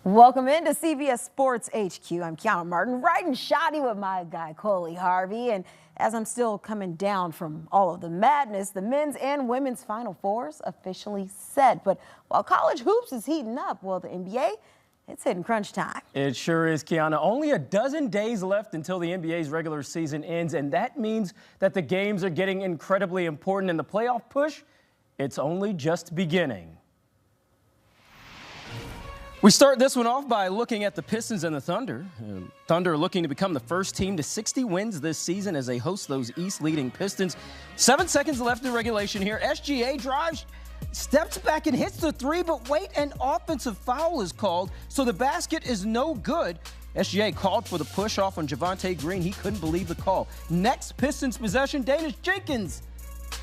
Welcome into CBS Sports HQ. I'm Kiana Martin, riding shoddy with my guy Coley Harvey. And as I'm still coming down from all of the madness, the men's and women's Final Fours officially set. But while college hoops is heating up, well, the NBA, it's hitting crunch time. It sure is, Kiana. Only a dozen days left until the NBA's regular season ends, and that means that the games are getting incredibly important. And the playoff push, it's only just beginning. We start this one off by looking at the Pistons and the Thunder. Thunder looking to become the first team to 60 wins this season as they host those East-leading Pistons. 7 seconds left in regulation here. SGA drives, steps back and hits the three, but wait, an offensive foul is called, so the basket is no good. SGA called for the push-off on Javonte Green. He couldn't believe the call. Next Pistons possession, Danish Jenkins.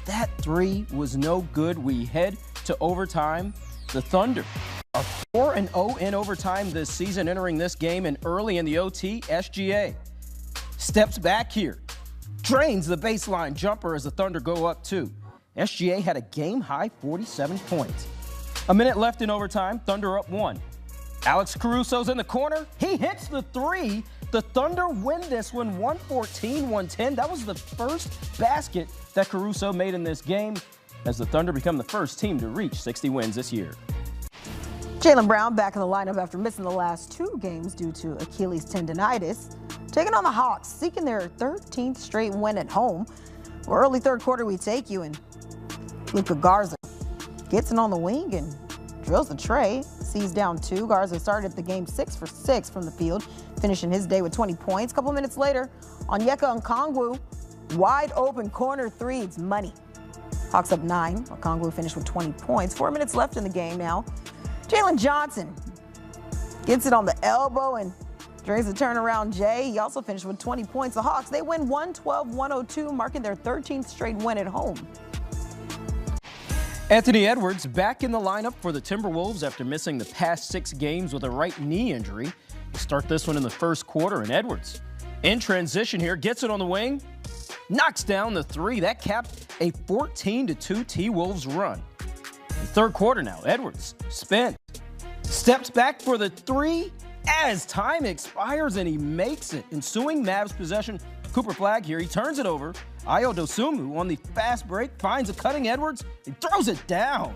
That three was no good. We head to overtime. The Thunder are 4-0 in overtime this season, entering this game, and early in the OT, SGA steps back here, drains the baseline jumper as the Thunder go up 2. SGA had a game-high 47 points. A minute left in overtime, Thunder up 1. Alex Caruso's in the corner. He hits the three. The Thunder win this one 114-110. That was the first basket that Caruso made in this game, as the Thunder become the first team to reach 60 wins this year. Jaylen Brown back in the lineup after missing the last 2 games due to Achilles tendonitis. Taking on the Hawks, seeking their 13th straight win at home. Well, early third quarter we take you, and Luka Garza gets it on the wing and drills the tray. Sees down 2. Garza started the game 6 for 6 from the field, finishing his day with 20 points. A couple minutes later, Onyeka Okongwu, wide open corner three. It's money. Hawks up 9. Okongwu finished with 20 points. 4 minutes left in the game now. Jalen Johnson gets it on the elbow and drains the turnaround Jay. He also finished with 20 points. The Hawks, they win 112-102, marking their 13th straight win at home. Anthony Edwards back in the lineup for the Timberwolves after missing the past 6 games with a right knee injury. We start this one in the first quarter, and Edwards in transition here, gets it on the wing, knocks down the three. That capped a 14-2 T-Wolves run. In the third quarter now, Edwards spins, steps back for the three as time expires, and he makes it. Ensuing Mavs possession, Cooper Flagg here. He turns it over. Ayo Dosunmu on the fast break finds a cutting Edwards and throws it down.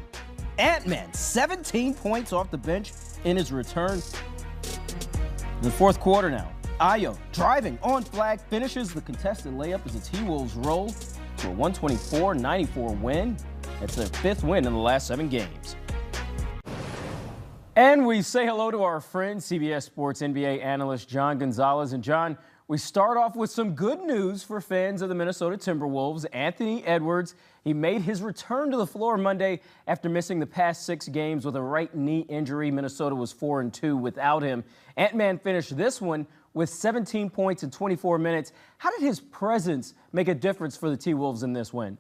Ant-Man, 17 points off the bench in his return. In the fourth quarter now, Ayo driving on Flagg finishes the contested layup as the T-Wolves roll to a 124-94 win. It's their 5th win in the last 7 games. And we say hello to our friend, CBS Sports NBA analyst John Gonzalez. And John, we start off with some good news for fans of the Minnesota Timberwolves. Anthony Edwards, he made his return to the floor Monday after missing the past 6 games with a right knee injury. Minnesota was 4-2 without him. Ant-Man finished this one with 17 points in 24 minutes. How did his presence make a difference for the T-Wolves in this win?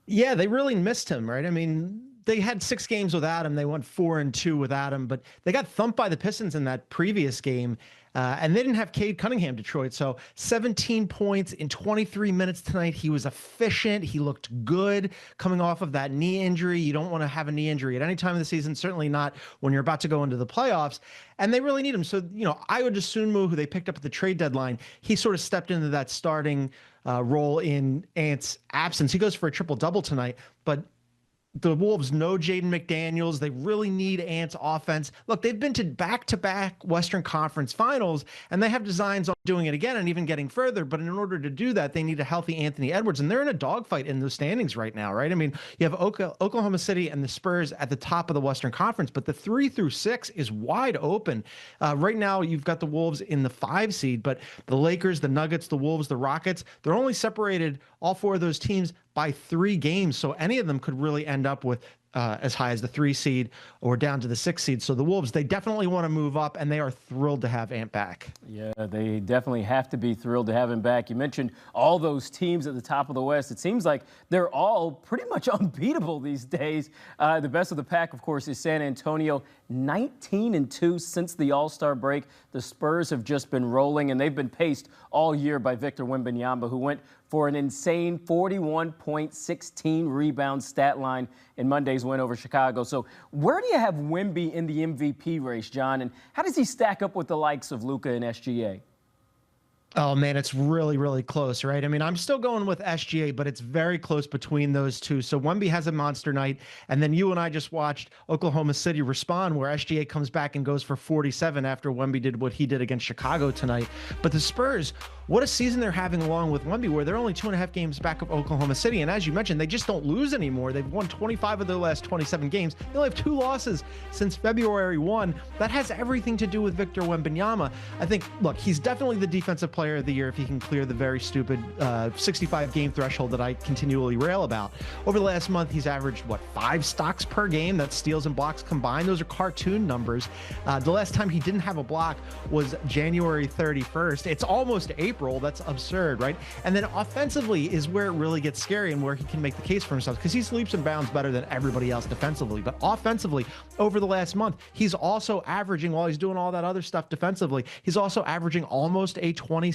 Yeah, they really missed him, right? I mean, they had 6 games without him. They went 4-2 without him, but they got thumped by the Pistons in that previous game. And they didn't have Cade Cunningham, Detroit. So 17 points in 23 minutes tonight. He was efficient. He looked good coming off of that knee injury. You don't want to have a knee injury at any time of the season, certainly not when you're about to go into the playoffs. And they really need him. So, Ayo Dosunmu, who they picked up at the trade deadline, he sort of stepped into that starting role in Ant's absence. He goes for a triple-double tonight, but the Wolves know Jaden McDaniels. They really need Ant's offense. Look, they've been to back-to-back Western Conference Finals, and they have designs on doing it again and even getting further. But in order to do that, they need a healthy Anthony Edwards, and they're in a dogfight in those standings right now, right? I mean, you have Oklahoma City and the Spurs at the top of the Western Conference, but the 3 through 6 is wide open. Right now, you've got the Wolves in the 5 seed, but the Lakers, the Nuggets, the Wolves, the Rockets, they're only separated, all 4 of those teams, by 3 games. So any of them could really end up with as high as the 3 seed or down to the 6 seed. So the Wolves, they definitely want to move up, and they are thrilled to have Ant back. Yeah, they definitely have to be thrilled to have him back. You mentioned all those teams at the top of the West. It seems like they're all pretty much unbeatable these days. The best of the pack, of course, is San Antonio, 19-2 since the All-Star break. The Spurs have just been rolling, and they've been paced all year by Victor Wembanyama, who went for an insane 41.16 rebound stat line in Monday's win over Chicago. So where do you have Wemby in the MVP race, John? And how does he stack up with the likes of Luka and SGA? Oh, man, it's really, really close, right? I mean, I'm still going with SGA, but it's very close between those two. So Wemby has a monster night, and then you and I just watched Oklahoma City respond, where SGA comes back and goes for 47 after Wemby did what he did against Chicago tonight. But the Spurs, what a season they're having along with Wemby, where they're only 2.5 games back of Oklahoma City. And as you mentioned, they just don't lose anymore. They've won 25 of their last 27 games. They only have 2 losses since February 1. That has everything to do with Victor Wembanyama. I think, look, he's definitely the defensive player of the year if he can clear the very stupid 65-game threshold that I continually rail about. Over the last month, he's averaged, 5 stocks per game? That's steals and blocks combined. Those are cartoon numbers. The last time he didn't have a block was January 31st. It's almost April. That's absurd, right? And then offensively is where it really gets scary and where he can make the case for himself, because he leaps and bounds better than everybody else defensively. But offensively, over the last month, he's also averaging, while he's doing all that other stuff defensively, he's also averaging almost a 12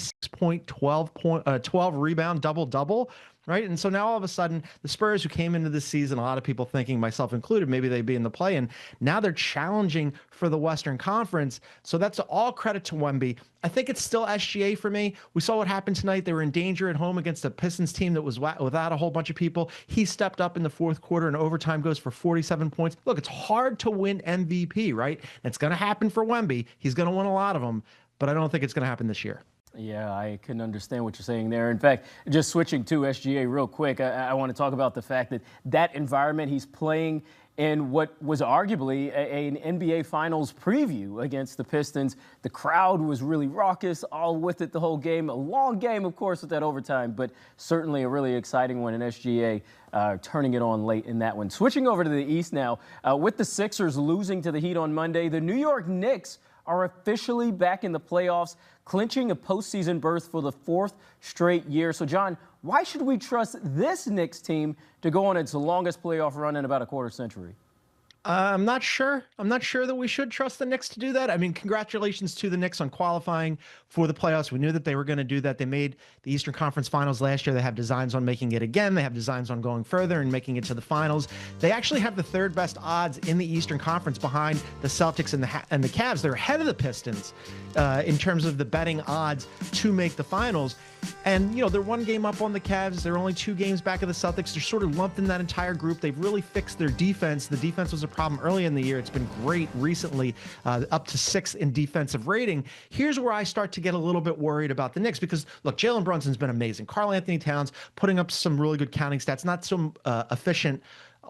rebound double-double, right? And so now all of a sudden, the Spurs, who came into this season, a lot of people thinking, myself included, maybe they'd be in the play-in, now they're challenging for the Western Conference. So that's all credit to Wemby. I think it's still SGA for me. We saw what happened tonight. They were in danger at home against a Pistons team that was without a whole bunch of people. He stepped up in the fourth quarter and overtime, goes for 47 points. Look, it's hard to win MVP, right? It's going to happen for Wemby. He's going to win a lot of them, but I don't think it's going to happen this year. Yeah, I can understand what you're saying there. In fact, just switching to SGA real quick, I want to talk about the fact that that environment he's playing in what was arguably an NBA Finals preview against the Pistons. The crowd was really raucous, all with it the whole game. A long game, of course, with that overtime, but certainly a really exciting one, and SGA turning it on late in that one. Switching over to the East now, with the Sixers losing to the Heat on Monday, the New York Knicks are officially back in the playoffs, clinching a postseason berth for the 4th straight year. So, John, why should we trust this Knicks team to go on its longest playoff run in about a quarter century? I'm not sure. I'm not sure that we should trust the Knicks to do that. I mean, congratulations to the Knicks on qualifying for the playoffs. We knew that they were going to do that. They made the Eastern Conference Finals last year. They have designs on making it again. They have designs on going further and making it to the finals. They actually have the 3rd best odds in the Eastern Conference behind the Celtics and the Cavs. They're ahead of the Pistons in terms of the betting odds to make the finals. And, they're 1 game up on the Cavs. They're only 2 games back of the Celtics. They're sort of lumped in that entire group. They've really fixed their defense. The defense was a problem early in the year. It's been great recently, up to 6th in defensive rating. Here's where I start to get a little bit worried about the Knicks because, look, Jalen Brunson's been amazing. Karl Anthony Towns putting up some really good counting stats, not so efficient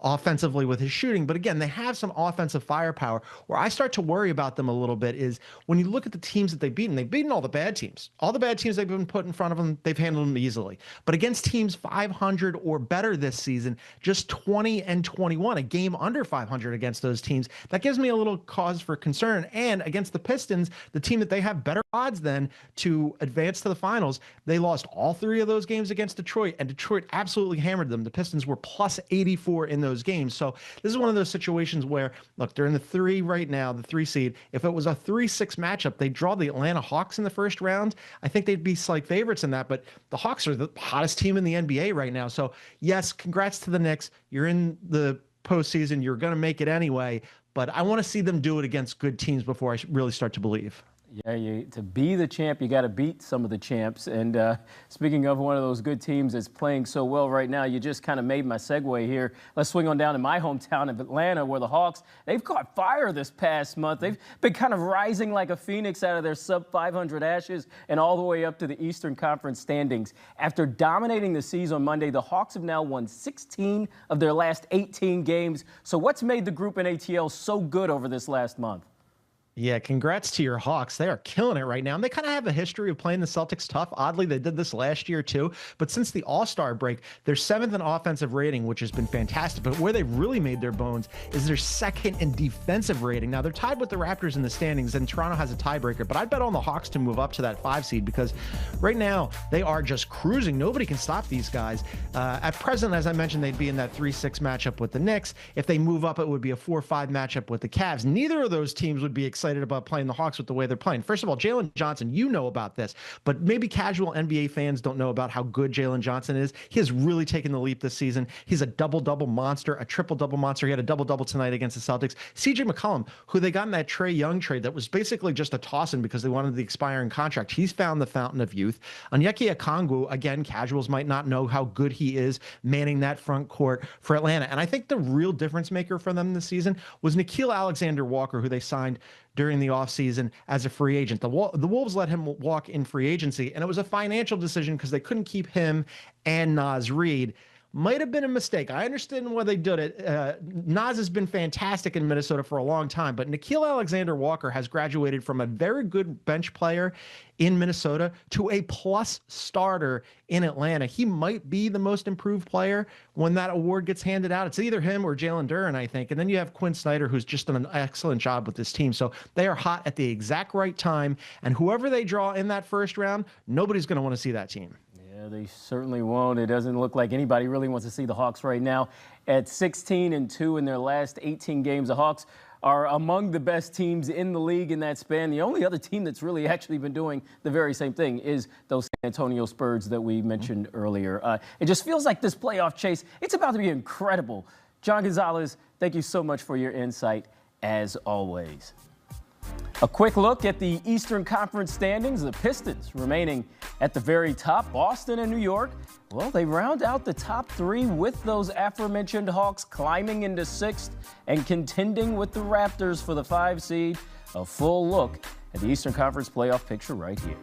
offensively with his shooting. But again, they have some offensive firepower. Where I start to worry about them a little bit is when you look at the teams that they've beaten all the bad teams. All the bad teams they've been put in front of them, they've handled them easily. But against teams 500 or better this season, just 20-21, a game under 500 against those teams. That gives me a little cause for concern. And against the Pistons, the team that they have better odds than to advance to the finals, they lost all 3 of those games against Detroit, and Detroit absolutely hammered them. The Pistons were plus 84 in those games. So this is one of those situations where, look, they're in the 3 right now, the 3 seed. If it was a 3-6 matchup, they'd draw the Atlanta Hawks in the first round. I think they'd be slight favorites in that, but the Hawks are the hottest team in the NBA right now. So yes, congrats to the Knicks. You're in the postseason. You're going to make it anyway, but I want to see them do it against good teams before I really start to believe. Yeah, to be the champ, you got to beat some of the champs. And speaking of one of those good teams that's playing so well right now, you just kind of made my segue here. Let's swing on down to my hometown of Atlanta, where the Hawks, they've caught fire this past month. They've been kind of rising like a phoenix out of their sub-500 ashes and all the way up to the Eastern Conference standings. After dominating the Seas on Monday, the Hawks have now won 16 of their last 18 games. So what's made the group in ATL so good over this last month? Yeah, congrats to your Hawks. They are killing it right now. And they kind of have a history of playing the Celtics tough. Oddly, they did this last year too. But since the All-Star break, they're 7th in offensive rating, which has been fantastic. But where they've really made their bones is their 2nd in defensive rating. Now, they're tied with the Raptors in the standings, and Toronto has a tiebreaker. But I'd bet on the Hawks to move up to that 5 seed because right now they are just cruising. Nobody can stop these guys. At present, as I mentioned, they'd be in that 3-6 matchup with the Knicks. If they move up, it would be a 4-5 matchup with the Cavs. Neither of those teams would be excited about playing the Hawks with the way they're playing. First of all, Jalen Johnson, you know about this, but maybe casual NBA fans don't know about how good Jalen Johnson is. He has really taken the leap this season. He's a double-double monster, a triple-double monster. He had a double-double tonight against the Celtics. CJ McCollum, who they got in that Trae Young trade that was basically just a toss-in because they wanted the expiring contract. He's found the fountain of youth. Onyeka Okongwu, again, casuals might not know how good he is manning that front court for Atlanta. And I think the real difference maker for them this season was Nickeil Alexander-Walker, who they signed during the offseason as a free agent. The Wolves let him walk in free agency, and it was a financial decision because they couldn't keep him and Naz Reid. Might have been a mistake. I understand why they did it. Naz has been fantastic in Minnesota for a long time, but Nickeil Alexander-Walker has graduated from a very good bench player in Minnesota to a plus starter in Atlanta. He might be the most improved player when that award gets handed out. It's either him or Jalen Duren, I think. And then you have Quinn Snyder, who's just done an excellent job with this team. So they are hot at the exact right time. And whoever they draw in that first round, nobody's going to want to see that team. Yeah, they certainly won't. It doesn't look like anybody really wants to see the Hawks right now at 16-2 in their last 18 games. The Hawks are among the best teams in the league in that span. The only other team that's really actually been doing the very same thing is those San Antonio Spurs that we mentioned earlier. It just feels like this playoff chase, it's about to be incredible. John Gonzalez, thank you so much for your insight, as always. A quick look at the Eastern Conference standings. The Pistons remaining at the very top. Boston and New York, well, they round out the top three with those aforementioned Hawks climbing into sixth and contending with the Raptors for the 5 seed. A full look at the Eastern Conference playoff picture right here.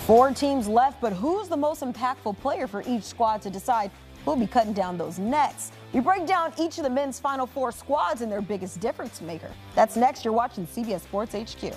4 teams left, but who's the most impactful player for each squad to decide who'll be cutting down those nets? We break down each of the men's Final Four squads and their biggest difference maker. That's next. You're watching CBS Sports HQ.